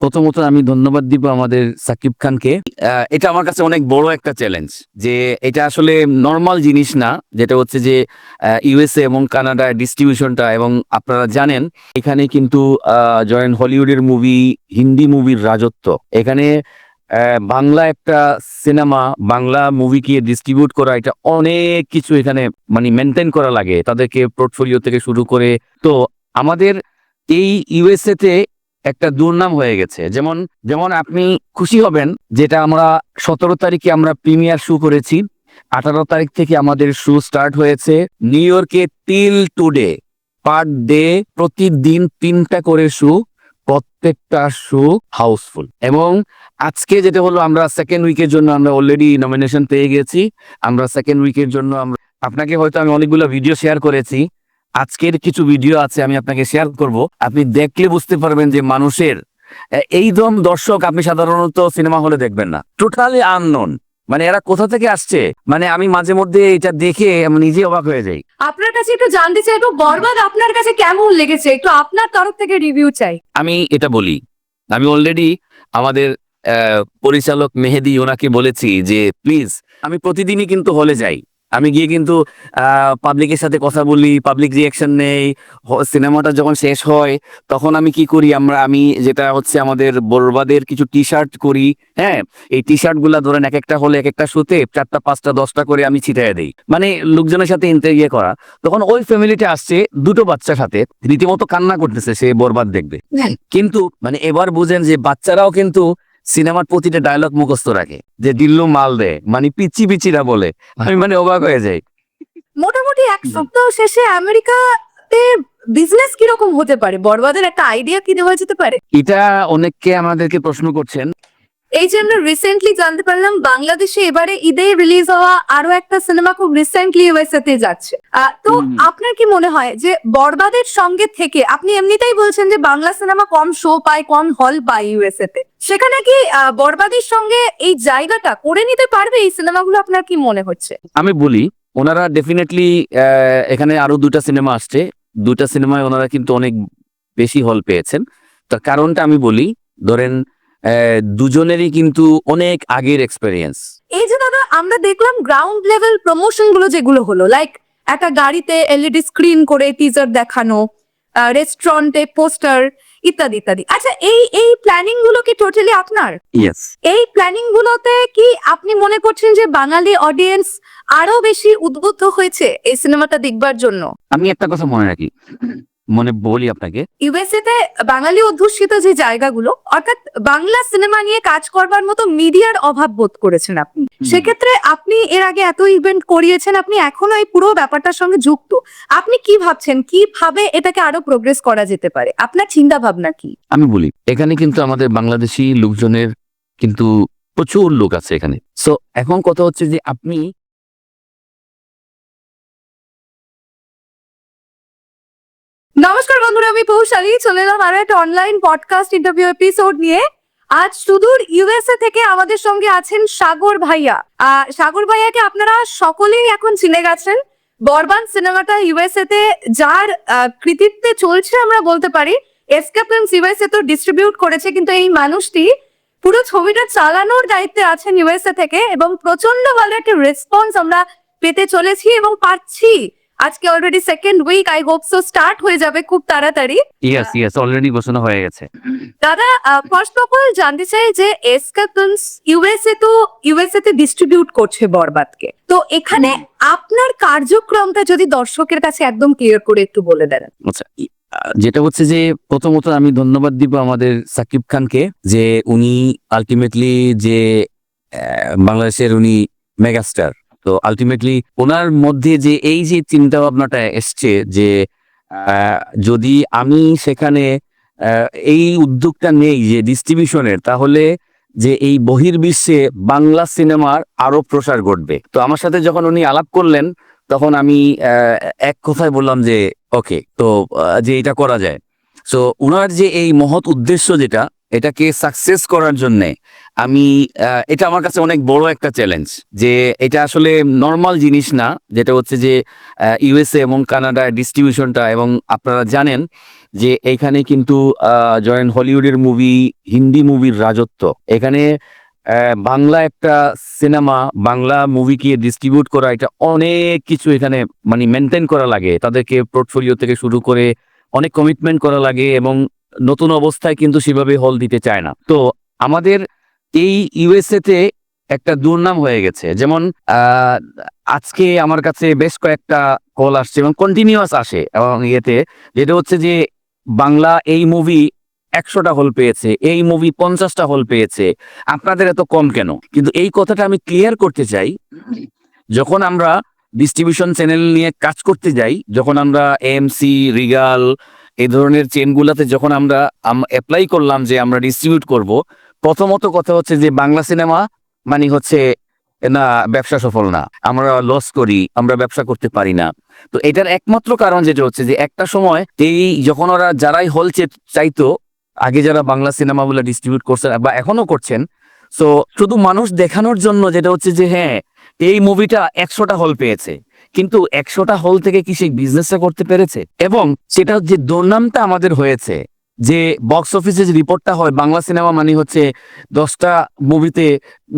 প্রথমত আমি ধন্যবাদ দিব আমাদের সাকিব খানকে। এটা আমার কাছে অনেক বড় একটা চ্যালেঞ্জ যে এটা আসলে নরমাল জিনিস না, যেটা হচ্ছে যে ইউএসএ এবং কানাডার ডিস্ট্রিবিউশনটা, এবং আপনারা জানেন এখানে কিন্তু জয়েন হলিউডের মুভি, হিন্দি মুভির রাজত্ব এখানে। বাংলা একটা সিনেমা, বাংলা মুভিকে ডিস্ট্রিবিউট করা, এটা অনেক কিছু এখানে মানে মেনটেন করা লাগে, তাদেরকে পোর্টফোলিও থেকে শুরু করে। তো আমাদের এই ইউএসএ তে একটা দুর্নাম হয়ে গেছে। যেমন যেমন আপনি খুশি হবেন, যেটা আমরা 17 তারিখে আমরা প্রিমিয়ার শো করেছি, 18 তারিখ থেকে আমাদের শো স্টার্ট হয়েছে নিউ ইয়র্কে। টিল টুডে পার ডে প্রতিদিন 3টা করে শো, প্রত্যেকটা শো হাউসফুল। এবং আজকে যেটা হলো, আমরা সেকেন্ড উইকের জন্য আমরা অলরেডি নমিনেশন পেয়ে গেছি। আমরা সেকেন্ড উইকের জন্য আপনাকে হয়তো আমি অনেকগুলো ভিডিও শেয়ার করেছি, আজকের কিছু ভিডিও আছে আমি আপনাকে শেয়ার করব। আপনি দেখলে বুঝতে পারবেন যে মানুষের এই দর্শক আপনি সাধারণত সিনেমা হলে দেখবেন না, টোটালি আননোন। মানে এরা কোথা থেকে আসছে, মানে আমি মাঝে মধ্যে এটা দেখে আমি নিজে অবাক হয়ে যাই। আপনার কাছে একটু জানতে চাই, একটু বরবাদ আপনার কাছে কেমন লেগেছে, একটু আপনার তরফ থেকে রিভিউ চাই। আমি এটা বলি, আমি অলরেডি আমাদের পরিচালক মেহেদি ওনাকে বলেছি যে প্লিজ, আমি প্রতিদিনই কিন্তু হলে যাই, আমি গিয়ে কিন্তু পাবলিকের সাথে কথা বলি, পাবলিক রিয়াকশন নেই। সিনেমাটা যখন শেষ হয় তখন আমি কি করি, আমি যেটা হচ্ছে আমাদের বরবাদের কিছু টি শার্ট করি। হ্যাঁ, এই টি শার্ট গুলা ধরেন এক একটা হলে, এক একটা শোতে 4টা 5টা 10টা করে আমি ছিটাইয়া দেই, মানে লোকজনের সাথে ইয়ে করা। তখন ওই ফ্যামিলিতে আসছে 2টো বাচ্চার সাথে, রীতিমতো কান্না করতেছে, সে বরবাদ দেখবে। কিন্তু মানে এবার বুঝেন যে বাচ্চারাও কিন্তু সিনেমার প্রতিটা ডায়লগ মুখস্থ রাখে, যে দিল্লু মাল দে, মানে পিচি পিচিরা বলে। আমি মানে অবাক হয়ে যাই। মোটামুটি এক সপ্তাহ শেষে আমেরিকাতে বিজনেস কিরকম হতে পারে, বরবাদের একটা আইডিয়া কি দেওয়া যেতে পারে? এটা অনেককে আমাদেরকে প্রশ্ন করছেন। এই যে আমরা রিসেন্টলি জানতে পারলাম বাংলাদেশে এবারে ঈদে রিলিজ হওয়া আরো একটা সিনেমা খুব রিসেন্টলি ইউএসএ তে যাচ্ছে। তো আপনার কি মনে হয় যে বরবাদের সঙ্গে থেকে, আপনি এমনিতেই বলছেন যে বাংলা সিনেমা কম শো পায়, কম হল পায় ইউএসএ তে, সেখানে কি বরবাদের সঙ্গে এই জায়গাটা করে নিতে পারবে এই সিনেমাগুলো, আপনার কি মনে হচ্ছে? আমি বলি, ওনারা ডেফিনেটলি এখানে আরো 2টা সিনেমা আসছে, 2টা সিনেমায় ওনারা কিন্তু অনেক বেশি হল পেয়েছেন। তার কারণটা আমি বলি, ধরেন দুজনেরই কিন্তু অনেক আগের এক্সপেরিয়েন্স। এই যে দাদা, আমরা দেখলাম গ্রাউন্ড লেভেল প্রমোশন গুলো যেগুলো হলো, লাইক একটা গাড়িতে এলইডি স্ক্রিন করে টিজার দেখানো, রেস্টুরেন্টে পোস্টার, ইত্যাদি ইত্যাদি। আচ্ছা, এই প্ল্যানিং গুলো কি টোটালি আপনার? ইয়েস। এই প্ল্যানিং গুলোতে কি আপনি মনে করছেন যে বাঙালি অডিয়েন্স আরো বেশি উদ্বুদ্ধ হয়েছে এই সিনেমাটা দেখবার জন্য? আমি একটা কথা মনে রাখি, বলি আপনাকে, ইউএসএ তে বাঙালি অধ্যুষিত যে জায়গাগুলো, অর্থাৎ বাংলা সিনেমা নিয়ে কাজ করবার মতো মিডিয়ার অভাব বোধ করেছেন আপনি। সেক্ষেত্রে আপনি এর আগে এত ইভেন্ট করিয়েছেন, আপনি এখনো এই পুরো ব্যাপারটার সঙ্গে যুক্ত। আপনি কি ভাবছেন, কিভাবে এটাকে আরো প্রোগ্রেস করা যেতে পারে? আপনার চিন্তা ভাবনা কি? আমি বলি, এখানে কিন্তু আমাদের বাংলাদেশি লোকজনের কিন্তু প্রচুর লোক আছে এখানে। সো এখন কথা হচ্ছে যে আপনি নমস্কার বন্ধুরা, আমি পৌশালী চলে এলাম আরো একটা অনলাইন পডকাস্ট ইন্টারভিউ এপিসোড নিয়ে। আজ সুদূর ইউএসএ থেকে আমাদের সঙ্গে আছেন সাগর ভাইয়া। সাগর ভাইয়াকে আপনারা সকলেই এখন চিনে গেছেন। বরবাদ সিনেমাটা ইউএসএ তে যার কৃতিত্বে চলছে আমরা বলতে পারি, এসকে ফিল্মস ইউএসএ তো ডিস্ট্রিবিউট করেছে, কিন্তু এই মানুষটি পুরো ছবিটা চালানোর দায়িত্বে আছেন ইউএসএ থেকে, এবং প্রচন্ড ভালো একটা রেসপন্স আমরা পেতে চলেছি এবং পাচ্ছি। আজকে already second week, I hope so start হয়ে যাবে খুব তাড়াতাড়ি। ইয়েস অলরেডি ঘোষণা হয়ে গেছে। দাদা, ফার্স্ট অফ অল জানতে চাই যে এসকে ফিল্মস ইউএসএ তে ডিস্ট্রিবিউট করছে বরবাদকে, তো এখানে আপনার কার্যক্রমটা যদি দর্শকের কাছে একদম ক্লিয়ার করে একটু বলে দেন। আচ্ছা, যেটা হচ্ছে যে প্রথমত আমি ধন্যবাদ দিব আমাদের সাকিব খানকে, যে উনি আলটিমেটলি যে বাংলাদেশের উনি মেগাস্টার। তো আলটিমেটলি ওনার মধ্যে যে এই যে চিন্তা ভাবনাটা এসছে, যে যদি আমি সেখানে এই উদ্যোগটা নেই যে ডিস্ট্রিবিউশনের, তাহলে যে এই বহির্বিশ্বে বাংলা সিনেমার আরো প্রসার ঘটবে। তো আমার সাথে যখন উনি আলাপ করলেন, তখন আমি এক কথায় বললাম যে ওকে, তো যে এটা করা যায়। সো উনার যে এই মহৎ উদ্দেশ্য, যেটা এটাকে সাকসেস করার জন্যে আমি এটা আমার কাছে অনেক বড় একটা চ্যালেঞ্জ, যে এটা আসলে নর্মাল জিনিস না, যেটা হচ্ছে যে ইউএসএ এবং কানাডার ডিস্ট্রিবিউশনটা। এবং আপনারা জানেন যে এখানে কিন্তু জয়েন হলিউডের মুভি, হিন্দি মুভির রাজত্ব এখানে। বাংলা একটা সিনেমা, বাংলা মুভিকে ডিস্ট্রিবিউট করা, এটা অনেক কিছু এখানে মানে মেনটেন করা লাগে, তাদেরকে পোর্টফোলিও থেকে শুরু করে অনেক কমিটমেন্ট করা লাগে, এবং নতুন অবস্থায় কিন্তু সেভাবে হল দিতে চায় না। তো আমাদের এই ইউএসএ তে একটা দুর্নাম হয়ে গেছে। যেমন আজকে আমার কাছে বেশ কয়েকটা কল আসছে এবং কন্টিনিউয়াস আসে, এবং ইয়েতে যেটা হচ্ছে যে বাংলা এই মুভি 100টা হল পেয়েছে, এই মুভি 50টা হল পেয়েছে, আপনাদের এত কম কেন? কিন্তু এই কথাটা আমি ক্লিয়ার করতে চাই, যখন আমরা ডিস্ট্রিবিউশন চ্যানেল নিয়ে কাজ করতে যাই, যখন আমরা এএমসি, রিগাল এই ধরনের চেনগুলাতে যখন আমরা অ্যাপ্লাই করলাম যে আমরা ডিস্ট্রিবিউট করব, প্রথমত কথা হচ্ছে যে বাংলা সিনেমা মানে হচ্ছে না ব্যবসা সফল না, আমরা লস করি, আমরা ব্যবসা করতে পারি না। তো এটার একমাত্র কারণ যেটা হচ্ছে যে একটা সময় এই যখন ওরা যারাই হল চাইতো, আগে যারা বাংলা সিনেমাগুলো ডিস্ট্রিবিউট করছেন বা এখনো করছেন, সো শুধু মানুষ দেখানোর জন্য যেটা হচ্ছে যে হ্যাঁ এই মুভিটা 100টা হল পেয়েছে, কিন্তু 100টা হল থেকে কি সেই বিজনেসটা করতে পেরেছে? এবং সেটা যে দুর্নামটা আমাদের হয়েছে, যে বক্স অফিসে যে রিপোর্টটা হয় বাংলা সিনেমা মানে হচ্ছে 10টা মুভিতে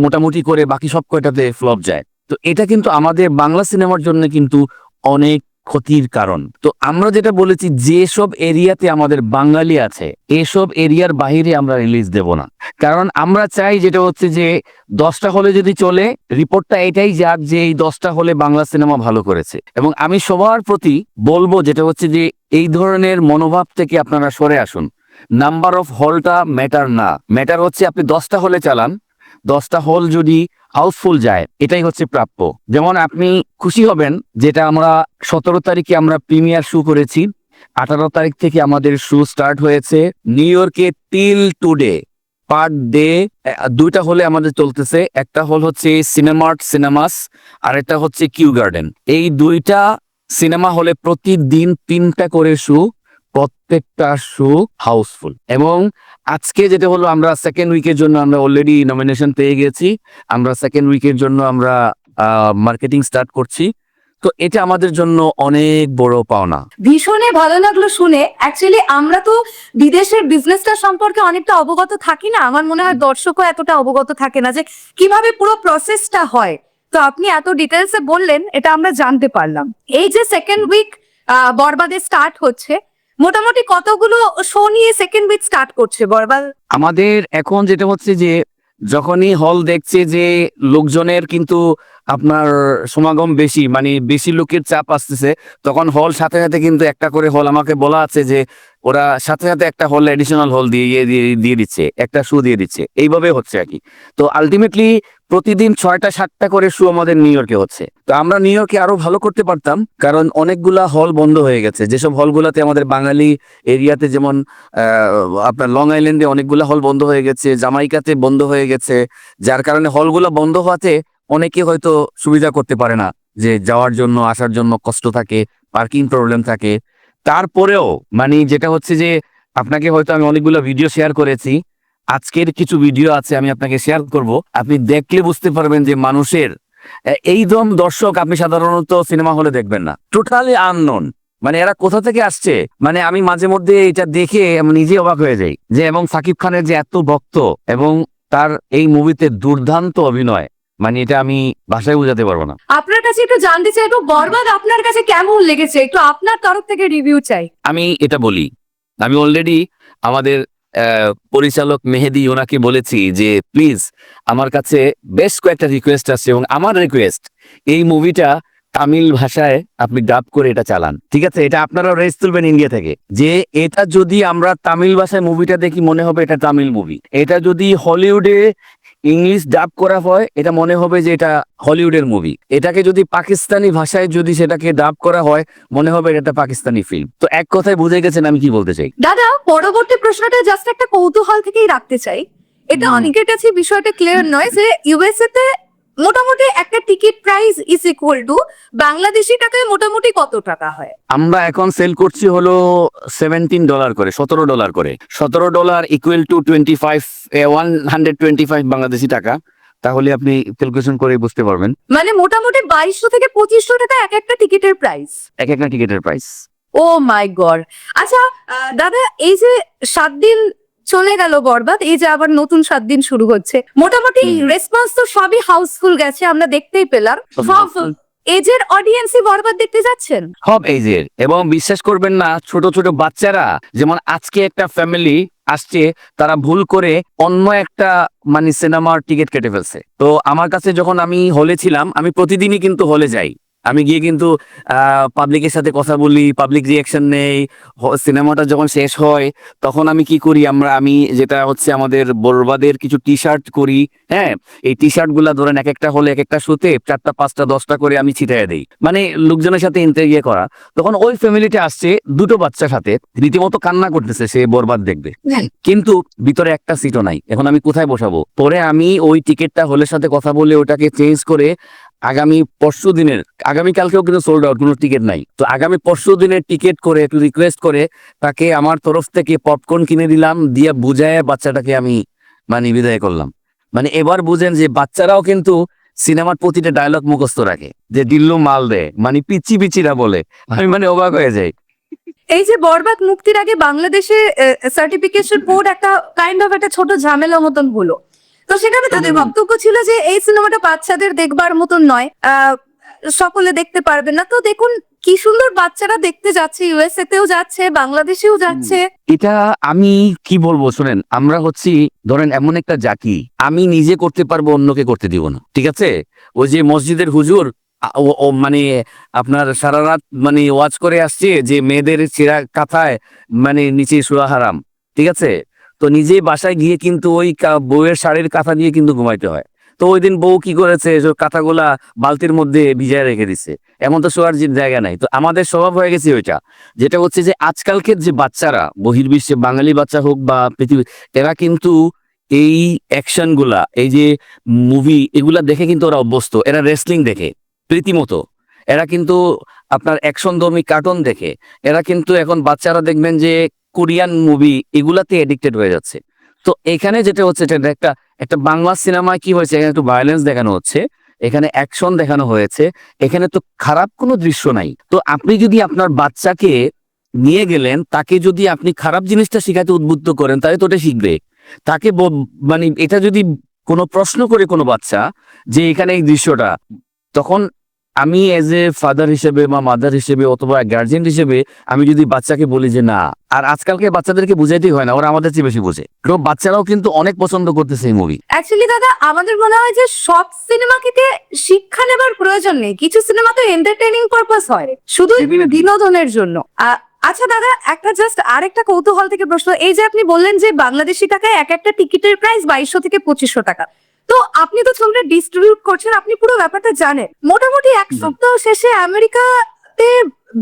মোটামুটি করে বাকি সব কয়টাতে ফ্লপ যায়। তো এটা কিন্তু আমাদের বাংলা সিনেমার জন্য কিন্তু অনেক ক্ষতির কারণ। তো আমরা যেটা বলেছি, যেসব এরিয়াতে আমাদের বাঙালি আছে এসব এরিয়ার বাইরে আমরা রিলিজ দেব না, কারণ আমরা চাই যেটা হচ্ছে যে 10টা হলে যদি চলে, রিপোর্টটা এটাই যাক যে এই 10টা হলে বাংলা সিনেমা ভালো করেছে। এবং আমি সবার প্রতি বলবো যেটা হচ্ছে যে এই ধরনের মনোভাব থেকে আপনারা সরে আসুন। নাম্বার অফ হলটা ম্যাটার না, ম্যাটার হচ্ছে আপনি 10টা হলে চালান, 10টা হল যদি হাউসফুল যায় এটাই হচ্ছে প্রাপ্য। যেমন আপনি খুশি হবেন, যেটা আমরা 17 তারিখে আমরা প্রিমিয়ার শো করেছি, 18 তারিখ থেকে আমাদের শো স্টার্ট হয়েছে নিউ ইয়র্কে টিল টুডে। পার ডে 2টা হলে আমাদের চলতেছে, একটা হল হচ্ছে সিনেমার্ট সিনেমাস, আর একটা হচ্ছে কিউ গার্ডেন। এই 2টা সিনেমা হলে প্রতিদিন 3টা করে শো, প্রত্যেকটা শো হাউসফুল। এবং আজকে যেটা হলো আমরা সেকেন্ড উইকের জন্য আমরা অলরেডি নমিনেশন পেয়ে গেছি, আমরা সেকেন্ড উইকের জন্য আমরা মার্কেটিং স্টার্ট করছি। তো এটা আমাদের জন্য অনেক বড় পাওনা। ভীষণই ভালো লাগলো শুনে। অ্যাকচুয়ালি আমরা তো বিদেশের বিজনেসটা সম্পর্কে অনেকটা অবগত থাকি না, আমার মনে হয় দর্শকও এতটা অবগত থাকে না যে কিভাবে পুরো প্রসেসটা হয়। তো আপনি এত ডিটেলসে বললেন, এটা আমরা জানতে পারলাম। এই যে সেকেন্ড উইক বরবাদে স্টার্ট হচ্ছে, মোটামুটি কতগুলো শো নিয়ে সেকেন্ড উইক স্টার্ট করছে বরবাদ? আমাদের এখন যেটা হচ্ছে যে যখনই হল দেখছে যে লোকজনের কিন্তু আপনার সমাগম বেশি, মানে বেশি লোকের চাপ আসতেছে, তখন হল সাথে সাথে কিন্তু একটা করে হল আমাকে বলা আছে যে ওরা সাথে সাথে একটা হল এডিশনাল হল দিয়ে দিচ্ছে, একটা শো দিয়ে দিচ্ছে, এইভাবে হচ্ছে আর কি। তো আলটিমেটলি প্রতিদিন 6টা 7টা করে শো আমাদের নিউ ইয়র্কে হচ্ছে। তো আমরা নিউ ইয়র্কে আরো ভালো করতে পারতাম, কারণ অনেকগুলা হল বন্ধ হয়ে গেছে, যেসব হলগুলাতে আমাদের বাঙালি এরিয়াতে, যেমন আপনার লং আইল্যান্ডে অনেকগুলা হল বন্ধ হয়ে গেছে, জামাইকাতে বন্ধ হয়ে গেছে, যার কারণে হলগুলো বন্ধ হওয়াতে অনেকে হয়তো সুবিধা করতে পারে না, যে যাওয়ার জন্য আসার জন্য কষ্ট থাকে, পার্কিং প্রবলেম থাকে। তারপরেও মানে যেটা হচ্ছে যে আপনাকে হয়তো আমি অনেকগুলো ভিডিও শেয়ার করেছি, আজকের কিছু ভিডিও আছে আমি আপনাকে শেয়ার করব, আপনি দেখলে বুঝতে পারবেন যে মানুষের এই দম দর্শক আপনি সাধারণত সিনেমা হলে দেখবেন না, টোটালি আননোন, মানে এরা কোথা থেকে আসছে। মানে আমি মাঝে মধ্যে এটা দেখে আমি নিজে অবাক হয়ে যাই যে, এবং সাকিব খানের যে এত ভক্ত এবং তার এই মুভিতে দুর্দান্ত অভিনয়, মানে এটা আমি ভাষায় বোঝাতে পারবো না। আপনার কাছে একটু জানতে চাই, একটু বরবাদ আপনার কাছে কেমন লেগেছে, একটু আপনার তরফ থেকে রিভিউ চাই। আমি এটা বলি, আমি অলরেডি আমাদের পরিচালক মেহেদি ওনাকে বলেছি যে প্লিজ আমার কাছে বেশ কয়েকটা রিকোয়েস্ট আছে, এবং আমার রিকোয়েস্ট এই মুভিটা তামিল ভাষায় আপনি ডাব করে এটা চালান, ঠিক আছে? এটা আপনারা রেস তুলবেন ইন্ডিয়া থেকে, যে এটা যদি আমরা তামিল ভাষায় মুভিটা দেখি মনে হবে এটা তামিল মুভি, এটা যদি হলিউডে ইংলিশ ডাব করা হয় এটা মনে হবে যে এটা হলিউডের মুভি, এটাকে যদি পাকিস্তানি ভাষায় যদি সেটাকে ডাব করা হয় মনে হবে এটা একটা পাকিস্তানি ফিল্ম। তো এক কথায় বুঝে গেছেন আমি কি বলতে চাই। দাদা, পরবর্তী প্রশ্নটা জাস্ট একটা কৌতূহল থেকেই রাখতে চাই। এটা অনেকের কাছে বিষয়টা ক্লিয়ার নয় যে ইউএসএ তে মোটামুটি একটা ticket price is equal to Bangladeshi টাকায় মোটামুটি কত টাকা হয়? আমরা এখন সেল করছি হলো $17 করে, $17 করে, $17 ইকুয়াল টু 125 বাংলাদেশি টাকা। তাহলে আপনি ক্যালকুলেশন করে বুঝতে পারবেন, মানে মোটামুটি 2200 থেকে 2500 টাকা এক একটা টিকিটের প্রাইস। এক একটা টিকিটের প্রাইস। ও মাই গড। আচ্ছা দাদা, এই যে 7 দিন চলে গেল বরবাদ, এই যে আবার নতুন 7 দিন শুরু হচ্ছে, মোটামুটি রেসপন্স তো সবই হাউসফুল গেছে, আমরা দেখতেই পেলাম। সব এজের অডিয়েন্সই বরবাদ দেখতে যাচ্ছেন। সব এজের, এবং বিশ্বাস করবেন না, ছোট ছোট বাচ্চারা, যেমন আজকে একটা ফ্যামিলি আসছে, তারা ভুল করে অন্য একটা মানে সিনেমার টিকিট কেটে ফেলছে। তো আমার কাছে যখন আমি হলে ছিলাম, আমি প্রতিদিনই কিন্তু হলে যাই, আমি গিয়ে কিন্তু পাবলিকের সাথে কথা বলি, পাবলিক রিয়াকশন নেই। সিনেমাটা যখন শেষ হয় তখন আমি কি করি, আমি যেটা হচ্ছে আমাদের বরবাদের কিছু টি শার্ট করি। হ্যাঁ, এই টি শার্ট গুলা ধরেন এক একটা হলে এক একটা শোতে 4টা 5টা 10টা করে আমি ছিটাইয়া দেই, মানে লোকজনের সাথে ইন্টারভিউ করা। তখন ওই ফ্যামিলিতে আসছে দুটো বাচ্চার সাথে, রীতিমতো কান্না করতেছে, সে বরবাদ দেখবে, কিন্তু ভিতরে একটা সিটও নাই। এখন আমি কোথায় বসাবো? পরে আমি ওই টিকিটটা হলের সাথে কথা বলে ওটাকে চেঞ্জ করে আগামীকালকেও কিন্তু সোল্ড আউট, কোনো টিকিট নাই। তো আগামী পরশু দিনের টিকিট করে একটু রিকোয়েস্ট করে তাকে আমার তরফ থেকে পপকর্ন কিনে দিলাম, দিয়ে বুঝায় বাচ্চাটাকে আমি মানে বিদায় করলাম। মানে এবার বুঝেন যে বাচ্চারাও কিন্তু সিনেমার প্রতিটা ডায়লগ মুখস্থ রাখে, যে দিল্লু মাল দে, মানে পিচ্ছি পিচ্ছিরা বলে, আমি মানে অবাক হয়ে যাই। এই যে বরবাদ মুক্তির আগে বাংলাদেশে সার্টিফিকেশন বোর্ড একটা কাইন্ড অফ একটা ছোট ঝামেলা মতন হলো, তো সেখানে তাদের বক্তব্য ছিল যে এই সিনেমাটা বাচ্চাদের দেখবার মতন নয়, সকলে দেখতে পারবে না। তো দেখুন কি সুন্দর বাচ্চারা দেখতে যাচ্ছে, ইউএসএ তেও যাচ্ছে, বাংলাদেশেও যাচ্ছে। এটা আমি কি বলবো, শোনেন, আমরা হচ্ছি ধরেন এমন একটা জাতি, আমি নিজে করতে পারবো, অন্যকে করতে দিব না, ঠিক আছে? ওই যে মসজিদের হুজুর ও মানে আপনার সারা রাত মানে ওয়াজ করে আসছে যে মেয়েদের ছেঁড়া কাঁথায় মানে নিচে শোয়া হারাম, ঠিক আছে? তো নিজে বাসায় গিয়ে কিন্তু ওই বউয়ের শাড়ির কাঁথা দিয়ে কিন্তু ঘুমাইতে হয়। তো ওই দিন বউ কি করেছে, কাঁথাগুলা বালতির মধ্যে ভিজায় রেখে দিছে, এমন তো শোয়ার জায়গা নাই। তো আমাদের স্বভাব হয়ে গেছে ওইটা, যেটা হচ্ছে যে আজকালকের যে বাচ্চারা বহির্বিশ্বে, বাঙালি বাচ্চা হোক বা পৃথিবী, এরা কিন্তু এই অ্যাকশন গুলা, এই যে মুভি, এগুলা দেখে কিন্তু ওরা অভ্যস্ত। এরা রেসলিং দেখে রীতিমতো, এরা কিন্তু আপনার অ্যাকশন ধর্মী কার্টুন দেখে, এরা কিন্তু এখন বাচ্চারা দেখবেন যে কোরিয়ান মুভি এগুলাতে এডিক্টেড হয়ে যাচ্ছে। তো এখানে যেটা হচ্ছে, এটা একটা একটা বাংলা সিনেমায় কি হয়েছে, এখানে একটু ভায়োলেন্স দেখানো হচ্ছে, এখানে অ্যাকশন দেখানো হয়েছে, এখানে তো খারাপ কোনো দৃশ্য নাই। তো আপনি যদি আপনার বাচ্চাকে নিয়ে গেলেন, তাকে যদি আপনি খারাপ জিনিসটা শিখাতে উদ্বুদ্ধ করেন, তাহলে তো ওটা শিখবে। তাকে মানে এটা যদি কোনো প্রশ্ন করে কোনো বাচ্চা যে এখানে এই দৃশ্যটা, তখন আমি এজ এ ফাদার হিসেবে বা মাদার হিসেবে অথবা গার্জিয়ান হিসেবে আমি যদি বাচ্চাকে বলি যে না, আর আজকালকে বাচ্চাদেরকে বুঝাইতেই হয় না, ওরা আমাদের চেয়ে বেশি বোঝে, কারণ বাচ্চারাও কিন্তু অনেক পছন্দ করতেছে এই মুভি। অ্যাকচুয়ালি দাদা, আমাদের মনে হয় যে সব সিনেমাকে শিক্ষা নেবার প্রয়োজন নেই, কিছু সিনেমা তো এন্টারটেইনিং পারপাস হয়, শুধু বিনোদনের জন্য। আচ্ছা দাদা, একটা জাস্ট আরেকটা কৌতূহল থেকে প্রশ্ন, এই যে আপনি বললেন যে বাংলাদেশি টাকায় এক একটা টিকিটের প্রাইস 2200 থেকে 2500 টাকা, তো আপনি তো ছবিটা ডিস্ট্রিবিউট করছেন, আপনি পুরো ব্যাপারটা জানেন। মোটামুটি এক সপ্তাহ শেষে আমেরিকাতে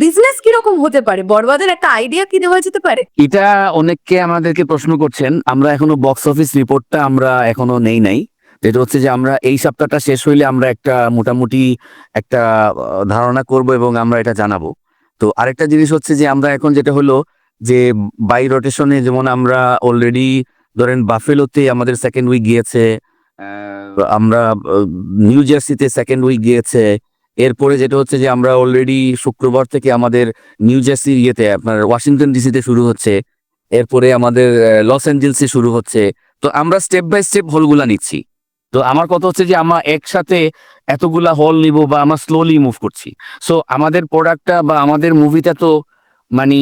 বিজনেস কিরকম হতে পারে, বরবাদের একটা আইডিয়া কি দেওয়া যেতে পারে? এটা অনেককে আমাদেরকে প্রশ্ন করছেন, আমরা এখনো বক্স অফিস রিপোর্টটা আমরা এখনো নাই। যেটা হচ্ছে যে আমরা এই সপ্তাহটা শেষ হইলে আমরা একটা মোটামুটি একটা ধারণা করব এবং আমরা এটা জানাবো। তো আরেকটা জিনিস হচ্ছে যে আমরা এখন যেটা হলো যে বাই রোটেশনে, যেমন আমরা অলরেডি ধরেন বাফেলোতে আমাদের সেকেন্ড উইক গিয়েছে, আমরা নিউ জার্সিতে সেকেন্ড উইক গিয়েছে। এরপরে যেটা হচ্ছে যে আমরা অলরেডি শুক্রবার থেকে আমাদের নিউ জার্সির ইয়েতে আপনার ওয়াশিংটন ডিসিতে শুরু হচ্ছে, এরপরে আমাদের লস অ্যাঞ্জেলসে শুরু হচ্ছে। তো আমরা স্টেপ বাই স্টেপ হলগুলা নিচ্ছি। তো আমার কথা হচ্ছে যে আমরা একসাথে এতগুলা হল নিব বা আমরা স্লোলি মুভ করছি। সো আমাদের প্রোডাক্টটা বা আমাদের মুভিটা তো মানে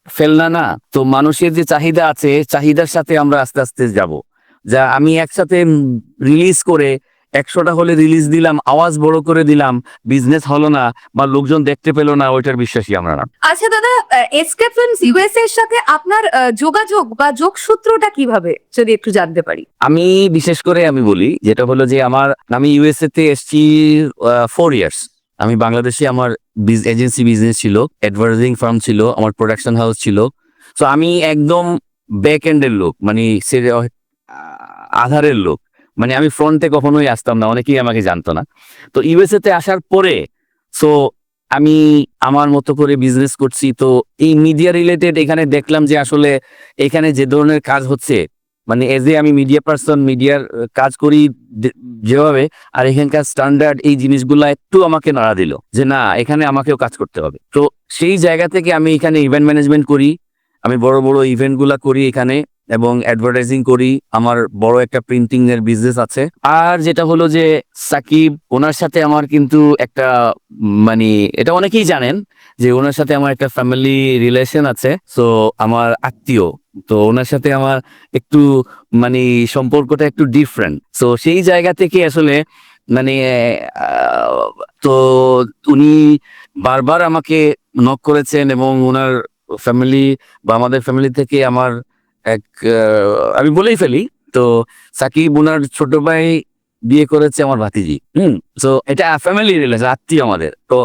ফেলনা না, তো মানুষের যে চাহিদা আছে, চাহিদার সাথে আমরা আস্তে আস্তে যাব। যা আমি একসাথে রিলিজ করে 100টা হলে রিলিজ দিলাম, আওয়াজ বড় করে দিলাম, বিজনেস হলো না বা লোকজন দেখতে পেলো না, ওইটার বিশ্বাসী আমরা না। আচ্ছা দাদা, এসকে ফিল্মস ইউএসএ এর সাথে আপনার যোগাযোগ বা যোগসূত্রটা কিভাবে, যদি একটু জানতে পারি? আমি বিশেষ করে আমি বলি, যেটা হলো যে আমি ইউএসএ তে এসেছি 4 ইয়ার্স। আমি বাংলাদেশে আমার এজেন্সি বিজনেস ছিল, অ্যাডভার্টাইজিং ফার্ম ছিল, আমার প্রোডাকশন হাউস ছিল। তো আমি একদম ব্যাক এন্ডের লোক, মানে আধারের লোক, মানে আমি ফ্রন্টে কখনোই আসতাম না, অনেকেই আমাকে জানতো না। তো ইউএসএ তে আসার পরে সো আমি আমার মতো করে বিজনেস করছি। তো এই মিডিয়া রিলেটেড এখানে দেখলাম যে আসলে এখানে যে ধরনের কাজ হচ্ছে, মানে এজ এ আমি মিডিয়া পার্সন, মিডিয়ার কাজ করি যেভাবে, আর এখানকার স্ট্যান্ডার্ড, এই জিনিসগুলা একটু আমাকে নাড়া দিল যে না, এখানে আমাকেও কাজ করতে হবে। তো সেই জায়গা থেকে আমি এখানে ইভেন্ট ম্যানেজমেন্ট করি, আমি বড় বড় ইভেন্ট গুলা করি এখানে, এবং অ্যাডভার্টাইজিং করি। আমার বড় একটা প্রিন্টিং এর বিজনেস আছে। আর যেটা হলো যে সাকিব, ওনার সাথে আমার কিন্তু একটা মানে, এটা অনেকেই জানেন যে ওনার সাথে আমার একটা ফ্যামিলি রিলেশন আছে। সো আমার আত্মীয়, তো ওনার সাথে আমার একটু মানে সম্পর্কটা একটু ডিফারেন্ট। সো সেই জায়গা থেকে আসলে মানে তো উনি বারবার আমাকে নক করেছেন, এবং ওনার ফ্যামিলি বা আমাদের ফ্যামিলি থেকে আমার এক আমি বলেই ফেলি, তো সাকিব ওনার ছোট ভাই বিয়ে করেছে আমার ভাতিজি। তো এটা ফ্যামিলি রিলেশন, আত্মীয় আমাদের। তো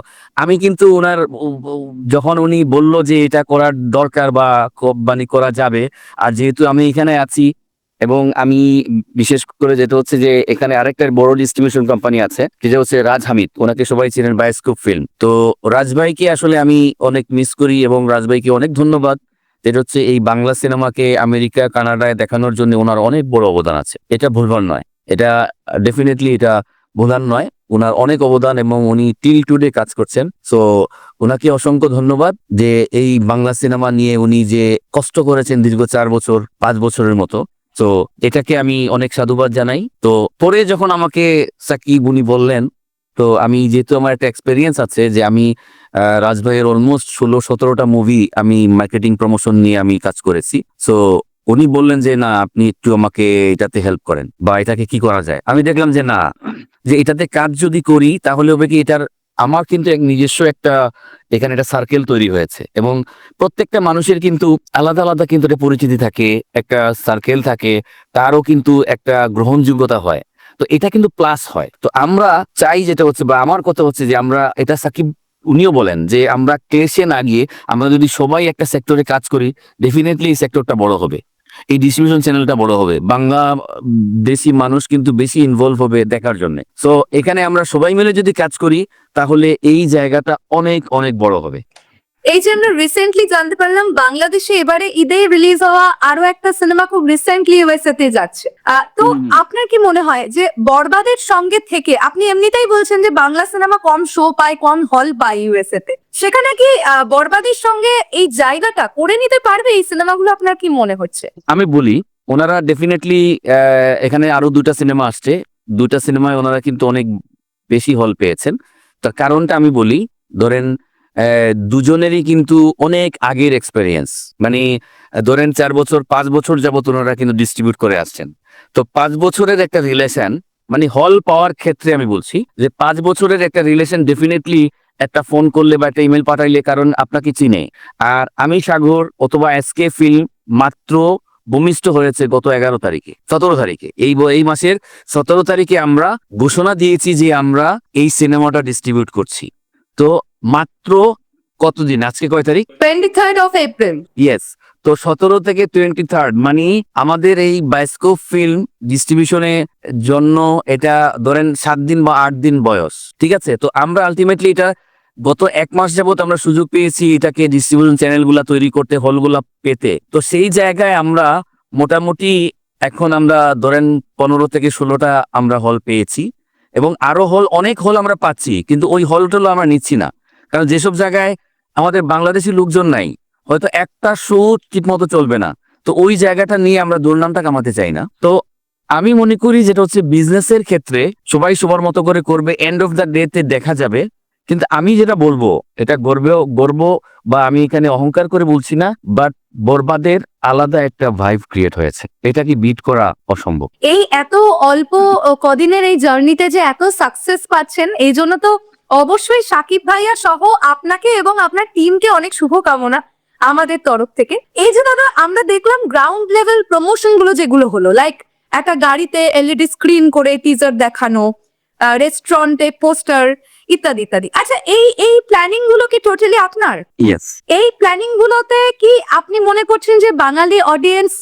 আমি কিন্তু ওনার যখন উনি বলল যে এটা করার দরকার বা মানে করা যাবে, আর যেহেতু আমি এখানে আছি, এবং আমি বিশেষ করে যেটা হচ্ছে যে এখানে আরেকটা বড় ডিস্ট্রিবিউশন কোম্পানি আছে, যেটা হচ্ছে রাজ হামিদ, ওনাকে সবাই চেনেন, বায়োস্কোপ ফিল্ম। তো রাজভাইকে আসলে আমি অনেক মিস করি, এবং রাজভাইকে অনেক ধন্যবাদ। যেটা হচ্ছে এই বাংলা সিনেমাকে আমেরিকা, কানাডায় দেখানোর জন্য ওনার অনেক বড় অবদান আছে, এটা ভুলবার নয়। এটা ডেফিনেটলি এটা ভুলার নয়, ওনার অনেক অবদান, এবং উনি টিল টুডে কাজ করছেন। সো ওনাকে অসংখ্য ধন্যবাদ যে এই বাংলা সিনেমা নিয়ে উনি যে কষ্ট করেছেন দীর্ঘ 4 বছর 5 বছরের মতো। তো এটাকে আমি অনেক সাধুবাদ জানাই। তো পরে যখন আমাকে সাকিব উনি বললেন, তো আমি যেহেতু আমার একটা এক্সপেরিয়েন্স আছে যে আমি রাজভাইয়ের অলমোস্ট 16-17টা মুভি আমি মার্কেটিং প্রমোশন নিয়ে আমি কাজ করেছি। সো উনি বললেন যে না, আপনি একটু আমাকে এটাতে হেল্প করেন, বা এটাকে কি করা যায়। আমি দেখলাম যে না, যে এটাতে কাজ যদি করি তাহলে হবে কি, এটার আমার কিন্তু এক নিজস্ব একটা এখানে একটা সার্কেল তৈরি হয়েছে, এবং প্রত্যেকটা মানুষের কিন্তু আলাদা আলাদা কিন্তু একটা পরিচিতি থাকে, একটা সার্কেল থাকে, তারও কিন্তু একটা গ্রহণযোগ্যতা হয়। তো এটা কিন্তু প্লাস হয়। তো আমরা চাই যেটা হচ্ছে, বা আমার কথা হচ্ছে যে আমরা এটা, সাকিব উনিও বলেন যে আমরা ক্লেশে না গিয়ে আমরা যদি সবাই একটা সেক্টরে কাজ করি, ডেফিনেটলি এই সেক্টরটা বড় হবে, এই ডিস্ট্রিবিউশন চ্যানেলটা বড় হবে, বাংলা দেশি মানুষ কিন্তু বেশি ইনভলভ হবে দেখার জন্য। সো এখানে আমরা সবাই মিলে যদি কাজ করি, তাহলে এই জায়গাটা অনেক অনেক বড় হবে। এই যে আমরা রিসেন্টলি জানতে পারলাম বাংলাদেশে এবারে ঈদে রিলিজ হওয়া আরো একটা সিনেমা খুব রিসেন্টলি ইউএসএ তে যাচ্ছে। তো আপনার কি মনে হয় যে বরবাদের সঙ্গে থেকে, আপনি এমনিতেই বলছেন যে বাংলা সিনেমা কম শো পায়, কম হল পায় ইউএসএ তে, সেখানে কি বরবাদের সঙ্গে এই জায়গাটা করে নিতে পারবে এই সিনেমাগুলো? আপনার কি মনে হচ্ছে? আমি বলি, ওনারা ডেফিনেটলি এখানে আরো 2টা সিনেমা আসছে, 2টা সিনেমায় ওনারা কিন্তু অনেক বেশি হল পেয়েছেন। তার কারণটা আমি বলি, ধরেন দুজনেরই কিন্তু অনেক আগের এক্সপেরিয়েন্স, মানে ধরেন 4 বছর 5 বছর যাবত ওনারা কিন্তু ডিস্ট্রিবিউট করে আসছেন। তো 5 বছরের একটা রিলেশন, মানে হল পাওয়ার ক্ষেত্রে আমি বলছি যে 5 বছরের একটা রিলেশন ডেফিনেটলি একটা ফোন করলে বা একটা ইমেল পাঠাইলে, কারণ আপনাকে চিনে। আর আমি সাগর অথবা এসকে ফিল্ম মাত্র ভূমিষ্ঠ হয়েছে গত 17 তারিখে, এই মাসের 17 তারিখে আমরা ঘোষণা দিয়েছি যে আমরা এই সিনেমাটা ডিস্ট্রিবিউট করছি। তো মাত্র কতদিন, আজকে কয় তারিখ? 23rd of April। ইয়েস। তো 17 থেকে 23rd, মানে আমাদের এই বায়োস্কোপ ফিল্ম ডিস্ট্রিবিউশনের জন্য এটা ধরেন 7 দিন বা 8 দিন বয়স, ঠিক আছে। তো আমরা আলটিমেটলি এটা গত 1 মাস যাবত আমরা সুযোগ পেয়েছি এটাকে ডিস্ট্রিবিউশন চ্যানেলগুলা তৈরি করতে, হলগুলা পেতে। তো সেই জায়গায় আমরা মোটামুটি এখন আমরা ধরেন 15 থেকে 16টা আমরা হল পেয়েছি, এবং আরো হল, অনেক হল আমরা পাচ্ছি, কিন্তু ওই হলগুলো আমরা নিচ্ছি না, কারণ যেসব জায়গায় আমাদের বাংলাদেশি লোকজন নাই, হয়তো একটা শো ঠিক মতো চলবে না। তো ওই জায়গাটা নিয়ে আমরা দুর্নামটা কামাতে চাই না। তো আমি মনে করি যেটা হচ্ছে বিজনেসের ক্ষেত্রে সবাই সবার মতো করে করবে, এন্ড অফ দ্য ডে তে দেখা যাবে। কিন্তু আমি যেটা বলবো, এটা গর্ব বা আমি এখানে অহংকার করে বলছি না, বাট বরবাদের আলাদা একটা ভাইব ক্রিয়েট হয়েছে, এটা কি বিট করা অসম্ভব। এই এত অল্প কদিনের এই জার্নিতে যে এত সাকসেস পাচ্ছেন, এই জন্য তো অবশ্যই সাকিব ভাইয়া সহ আপনাকে এবং আপনার টিমকে অনেক শুভকামনা আমাদের তরফ থেকে। এই যে দাদা, আমরা দেখলাম গ্রাউন্ড লেভেল প্রমোশন গুলো যেগুলো হলো, লাইক একটা গাড়িতে এলইডি স্ক্রিন করে টিজার দেখানো, রেস্টুরেন্টে পোস্টার, ইত্যাদি ইত্যাদি। আচ্ছা, এই প্ল্যানিং গুলো কি টোটালি আপনার? ইয়েস। এই প্ল্যানিং গুলোতে কি আপনি মনে করছেন যে বাঙালি অডিয়েন্স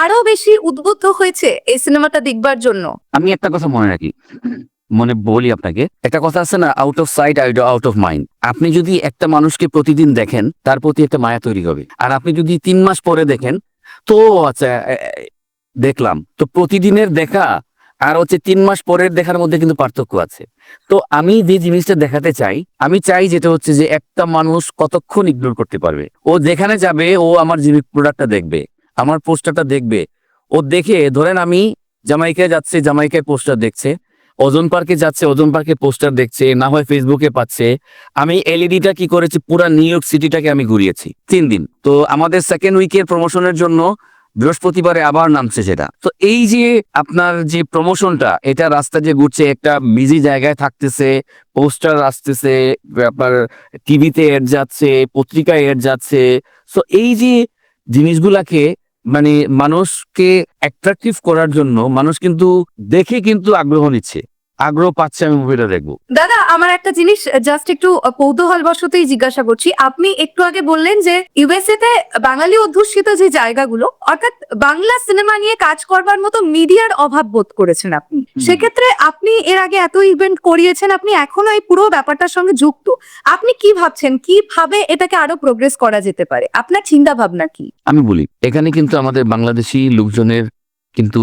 আরো বেশি উদ্বুদ্ধ হয়েছে এই সিনেমাটা দেখবার জন্য? আমি একটা কথা মনে রাখি, মনে বলি আপনাকে, একটা কথা আছে না, out of sight out of mind. আপনি যদি একটা মানুষকে প্রতিদিন দেখেন, তার প্রতি একটা মায়া তৈরি হবে। আর আপনি যদি 3 মাস পরে দেখেন, তো আচ্ছা দেখলাম, তো প্রতিদিনের দেখা আর হচ্ছে 3 মাস পরের দেখার মধ্যে কিন্তু পার্থক্য আছে। তো আমি যে জিনিসটা দেখাতে চাই, আমি চাই যেটা হচ্ছে যে একটা মানুষ কতক্ষণ ইগনোর করতে পারবে। ও যেখানে যাবে ও আমার জিনিস প্রোডাক্টটা দেখবে, আমার পোস্টারটা দেখবে। ও দেখে ধরেন আমি জামাইকায় যাচ্ছে, জামাইকায় পোস্টার দেখছে, ওজন পার্কে যাচ্ছে, ওজন পার্কে পোস্টার দেখছে, না হয় ফেসবুকে পাচ্ছে। আমি এলইডিটা কি করেছি, পুরা নিউ ইয়র্ক সিটিটাকে আমি ঘুরিয়েছি 3 দিন। তো আমাদের সেকেন্ড উইকের প্রমোশনের জন্য বৃহস্পতিবারে আবার নামছে সেটা। তো এই যে আপনার যে প্রমোশনটা, এটা রাস্তা যে ঘুরছে, একটা বিজি জায়গায় থাকতেছে, পোস্টার আসতেছে, আপনার টিভিতে এড যাচ্ছে, পত্রিকায় এড যাচ্ছে। তো এই যে জিনিসগুলাকে মানে মানুষকে অ্যাট্রাকটিভ করার জন্য মানুষ কিন্তু দেখে কিন্তু আগ্রহ নিচ্ছে, আগ্রহ পাচ্ছে আমি মুভিটা দেখবো। দাদা আমার একটা জিনিস জাস্ট একটু কৌতূহল বশতই জিজ্ঞাসা করছি। আপনি একটু আগে বললেন যে ইউএসএ তে বাঙালি অধ্যুষিত যে জায়গাগুলো, অর্থাৎ বাংলা সিনেমা নিয়ে কাজ করবার মতো মিডিয়ার অভাব বোধ করেছেন আপনি। সেক্ষেত্রে আপনি এর আগে এত ইভেন্ট করিয়েছেন, আপনি এখনো এই পুরো ব্যাপারটার সঙ্গে যুক্ত। আপনি কি ভাবছেন, কিভাবে এটাকে আরো প্রোগ্রেস করা যেতে পারে? আপনার চিন্তা ভাবনা কি? আমি বলি, এখানে কিন্তু আমাদের বাংলাদেশি লোকজনের কিন্তু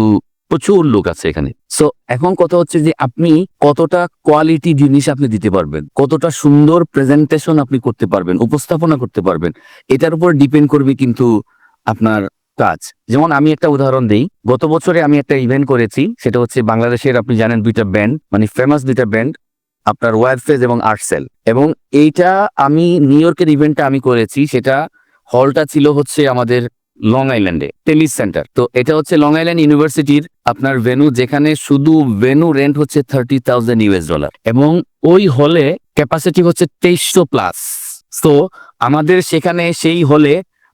প্রচুর লোক আছে এখানে। সো এখন কথা হচ্ছে যে আপনি কতটা কোয়ালিটি জিনিস আপনি দিতে পারবেন, কতটা সুন্দর প্রেজেন্টেশন আপনি করতে পারবেন, উপস্থাপনা করতে পারবেন, এটার উপর ডিপেন্ড করবে কিন্তু আপনার কাজ। যেমন আমি একটা উদাহরণ দিই, গত বছরে আমি একটা ইভেন্ট করেছি, সেটা হচ্ছে বাংলাদেশের, আপনি জানেন, 2টা ব্যান্ড, মানে ফেমাস 2টা ব্যান্ড, আপনার ওয়ারফেজ এবং আর্টসেল। এবং এইটা আমি নিউ ইয়র্কের ইভেন্টটা আমি করেছি, সেটা হলটা ছিল হচ্ছে আমাদের লং আইল্যান্ডে, টেলিস সেন্টার। তো এটা হচ্ছে লং আইল্যান্ড ইউনিভার্সিটির আপনার ভেনু, যেখানে শুধু ভেনু রেন্ট হচ্ছে $30,000 এবং ওই হলে ক্যাপাসিটি হচ্ছে 2300+। তো আমাদের সেখানে সেই হলে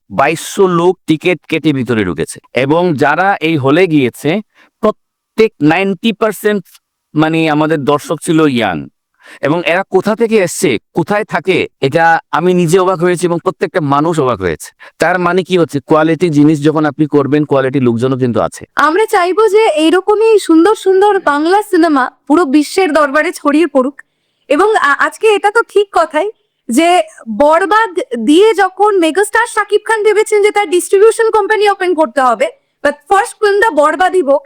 2200 লোক টিকিট কেটে ভিতরে ঢুকেছে। এবং যারা এই হলে গিয়েছে প্রত্যেক 90% মানে আমাদের দর্শক ছিল ইয়াং। এবং এরা কোথা থেকে এসছে, কোথায় থাকে, এটা আমি নিজে অবাক হয়েছি এবং প্রত্যেকটা মানুষ অবাক হয়েছে। তার মানে কি হচ্ছে, কোয়ালিটি জিনিস যখন আপনি করবেন, কোয়ালিটি লোকজনও কিন্তু আছে। আমরা চাইবো যে এইরকমই সুন্দর সুন্দর বাংলা সিনেমা পুরো বিশ্বের দরবারে ছড়িয়ে পড়ুক। এবং আজকে এটা তো ঠিক কথাই যে বরবাদ দিয়ে যখন মেগাস্টার শাকিব খান ভেবেছেন যে তার ডিস্ট্রিবিউশন কোম্পানি ওপেন করতে হবে, বাট ফার্স্ট ফিল্মটা বরবাদই হোক।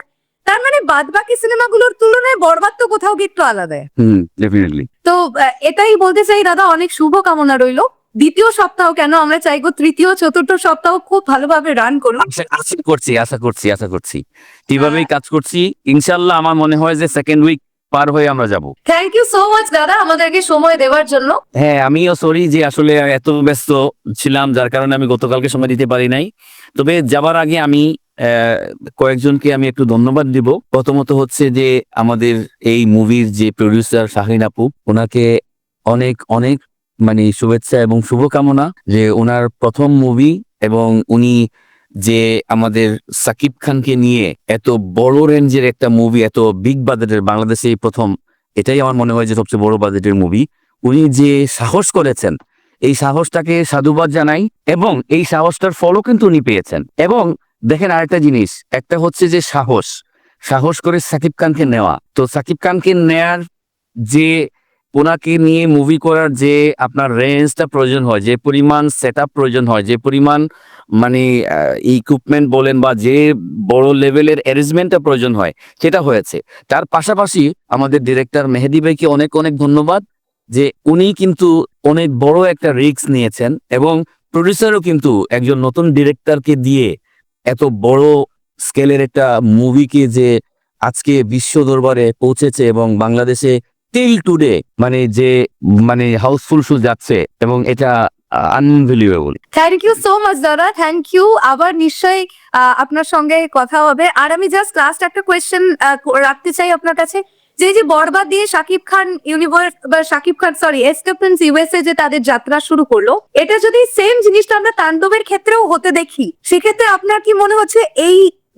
তার মানে বাদ বাকি সিনেমাগুলোর তুলনায় বরবাদ তো কোথাও গিয়ে একটু আলাদা। ডেফিনেটলি। তো এটাই বলতে চাই দাদা, অনেক শুভ কামনা রইলো। দ্বিতীয় সপ্তাহ কেন, আমরা চাইবো তৃতীয় চতুর্থ সপ্তাহ খুব ভালোভাবে রান করুন। আশা করছি কিভাবেই কাজ করছি, ইনশাল্লাহ আমার মনে হয় যে সেকেন্ড উইক পার হয়ে আমরা যাব। থ্যাংক ইউ সো মাচ দাদা আমাদেরকে সময় দেওয়ার জন্য। হ্যাঁ, আমিও সরি যে আসলে এত ব্যস্ত ছিলাম, যার কারণে আমি গতকালকে সময় দিতে পারি নাই। তবে যাবার আগে আমি কয়েকজনকে আমি একটু ধন্যবাদ দিব। প্রথমত হচ্ছে যে আমাদের এই মুভির যে প্রডিউসার শাহিন আপু, ওনাকে অনেক অনেক মানে শুভেচ্ছা এবং শুভকামনা, যে ওনার প্রথম মুভি এবং উনি যে আমাদের সাকিব খানকে নিয়ে এত বড় রেঞ্জের একটা মুভি, এত বিগ বাজেটের, বাংলাদেশে এই প্রথম, এটাই আমার মনে হয় যে সবচেয়ে বড় বাজেটের মুভি। উনি যে সাহস করেছেন, এই সাহসটাকে সাধুবাদ জানাই। এবং এই সাহসটার ফলও কিন্তু উনি পেয়েছেন। এবং দেখেন আরেকটা জিনিস, একটা হচ্ছে যে সাহস করে সাকিব খানকে নেওয়া। তো সাকিব খানকে নেয়ার যে, ওনাকে নিয়ে মুভি করার যে আপনার রেঞ্জটা প্রয়োজন হয়, যে পরিমাণ সেটআপ প্রয়োজন হয়, যে পরিমাণ মানে ইকুইপমেন্ট বলেন বা যে বড় লেভেলের অ্যারেঞ্জমেন্টটা প্রয়োজন হয়, সেটা হয়েছে। তার পাশাপাশি আমাদের ডিরেক্টর মেহেদী ভাইকে অনেক অনেক ধন্যবাদ, যে উনি কিন্তু অনেক বড় একটা রিস্ক নিয়েছেন। এবং প্রডিউসারও কিন্তু একজন নতুন ডিরেক্টরকে দিয়ে এত বড় স্কেলের একটা মুভিকে যে আজকে বিশ্ব দরবারে পৌঁছেছে এবং বাংলাদেশে টিল টুডে মানে যে মানে হাউসফুল শো যাচ্ছে, এবং এটা unbelievable. Thank you so much দাদা, থ্যাংক ইউ। আবার নিশ্চয়ই আপনার সঙ্গে কথা হবে। আর আমি জাস্ট লাস্ট একটা কোয়েশ্চেন রাখতে চাই আপনার কাছে, যে বরবাদ দিয়ে শাকিব খান ইউনিভার্স বা শাকিব খান সরি এস্টেপেন্স ইউএসএ যে তাদের যাত্রা শুরু করলো, এটা যদি সেম জিনিসটা আমরা তাণ্ডবের ক্ষেত্রেও হতে দেখি, সেক্ষেত্রে আপনার কি মনে হচ্ছে এই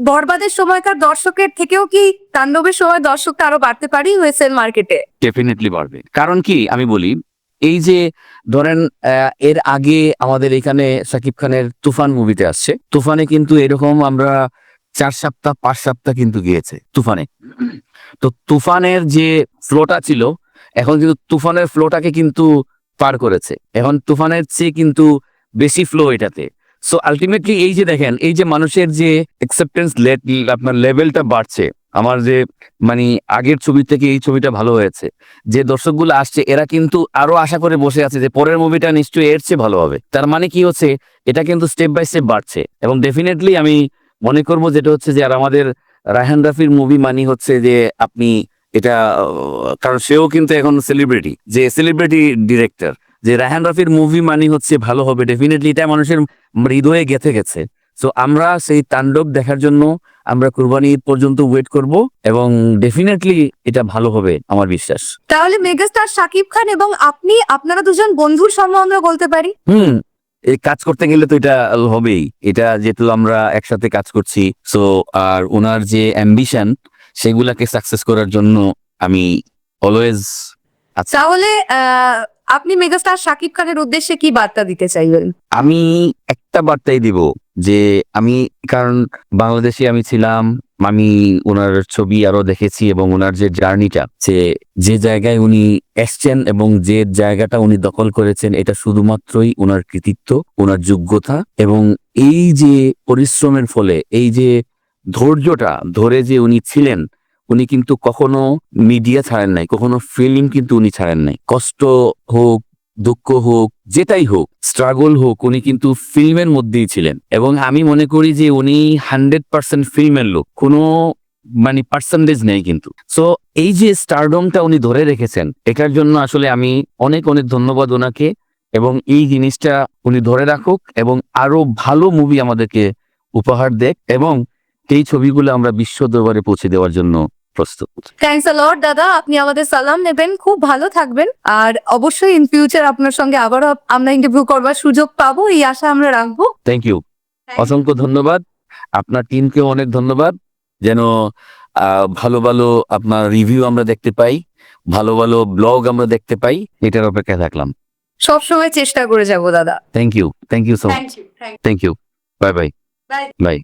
বরবাদের সময়কার দর্শকের থেকেও কি তাণ্ডবের সময় দর্শকটা আরো বাড়তে পারে ইউএসএ মার্কেটে? ডেফিনেটলি বাড়বে। কারণ কি, আমি বলি, এই যে ধরেন এর আগে আমাদের এখানে শাকিব খানের তুফান মুভিতে আসছে, তুফানে কিন্তু এরকম আমরা 4 সপ্তাহ 5 সপ্তাহ কিন্তু গিয়েছে তুফানে। তো তুফানের যে ফ্লোটা ছিল, এখন কিন্তু তুফানের ফ্লোটাকে কিন্তু পার করেছে। এখন তুফানের চেয়ে কিন্তু বেশি ফ্লো এটাতে। সো আলটিমেটলি এই যে দেখেন, এই যে মানুষের যে অ্যাকসেপ্টেন্স আপনার লেভেলটা বাড়ছে, আমার যে মানে আগের ছবি থেকে এই ছবিটা ভালো হয়েছে, যে দর্শকগুলো আসছে এরা কিন্তু আরো আশা করে বসে আছে যে পরের মুভিটা নিশ্চয়ই এর চেয়ে ভালো হবে। তার মানে কি হচ্ছে, এটা কিন্তু স্টেপ বাই স্টেপ বাড়ছে এবং ডেফিনেটলি আমি মনে করব যেটা হচ্ছে যে আর আমাদের রায়হান রাফির মুভি মানে হচ্ছে যে আপনি এটা কারণ সেও কিন্তু এখন সেলিব্রিটি, যে সেলিব্রিটি ডিরেক্টর, যে রায়হান রাফির মুভি মানে হচ্ছে ভালো হবে, ডেফিনেটলি এটা মানুষের হৃদয়ে গেঁথে গেছে। সো আমরা সেই তাণ্ডব দেখার জন্য আমরা কুরবানি ঈদ পর্যন্ত ওয়েট করব এবং ডেফিনেটলি এটা ভালো হবে আমার বিশ্বাস। তাহলে মেগাস্টার শাকিব খান এবং আপনি, আপনারা দুজন বন্ধুর সম্বন্ধে বলতে পারি। এই কাজ করতে গেলে তো এটা হবেই, এটা যেহেতু আমরা একসাথে কাজ করছি, সো আর ওনার যে অ্যাম্বিশন সেগুলাকে সাকসেস করার জন্য আমি অলওয়েজ তাহলে আপনি মেগাস্টার শাকিব খানের উদ্দেশ্যে কি বার্তা দিতে চাইবেন? আমি একটা বার্তাই দিব যে আমি, কারণ বাংলাদেশে আমি ছিলাম, আমি ওনার ছবি আরো দেখেছি এবং ওনার যে জার্নিটা, যে জায়গায় উনি এসছেন এবং যে জায়গাটা উনি দখল করেছেন, এটা শুধুমাত্রই ওনার কৃতিত্ব, ওনার যোগ্যতা এবং এই যে পরিশ্রমের ফলে, এই যে ধৈর্যটা ধরে যে উনি ছিলেন, উনি কিন্তু কখনো মিডিয়া ছাড়েন নাই, কখনো ফিল্ম কিন্তু উনি ছাড়েন নাই। কষ্ট হোক, দুঃখ হোক, যেটাই হোক, স্ট্রাগল হোক, উনি কিন্তু ফিল্মের মধ্যেই ছিলেন এবং আমি মনে করি যে উনি 100% ফিল্মের লোক, কোনো মানে পার্সেন্টেজ নেই কিন্তু। সো এই যে স্টারডমটা উনি ধরে রেখেছেন, এটার জন্য আসলে আমি অনেক অনেক ধন্যবাদ ওনাকে এবং এই জিনিসটা উনি ধরে রাখুক এবং আরো ভালো মুভি আমাদেরকে উপহার দেখ এবং এই ছবিগুলো আমরা বিশ্ব দরবারে পৌঁছে দেওয়ার জন্য প্রস্তুত। থ্যাংকস আ লট দাদা, আপনি আমাদের সালাম নেবেন, খুব ভালো থাকবেন আর অবশ্যই ইন ফিউচার আপনার সঙ্গে আবারও আমরা ইন্টারভিউ করবার সুযোগ পাবো, এই আশা আমরা রাখবো। থ্যাংক ইউ, অসংখ্য ধন্যবাদ। আপনার টিমকেও অনেক ধন্যবাদ, যেন ভালো ভালো আপনার রিভিউ আমরা দেখতে পাই, ভালো ভালো ব্লগ আমরা দেখতে পাই, এটার অপেক্ষায় থাকলাম। সবসময় চেষ্টা করে যাবো দাদা। Thank you so much, thank you. Thank you, bye bye, bye. By.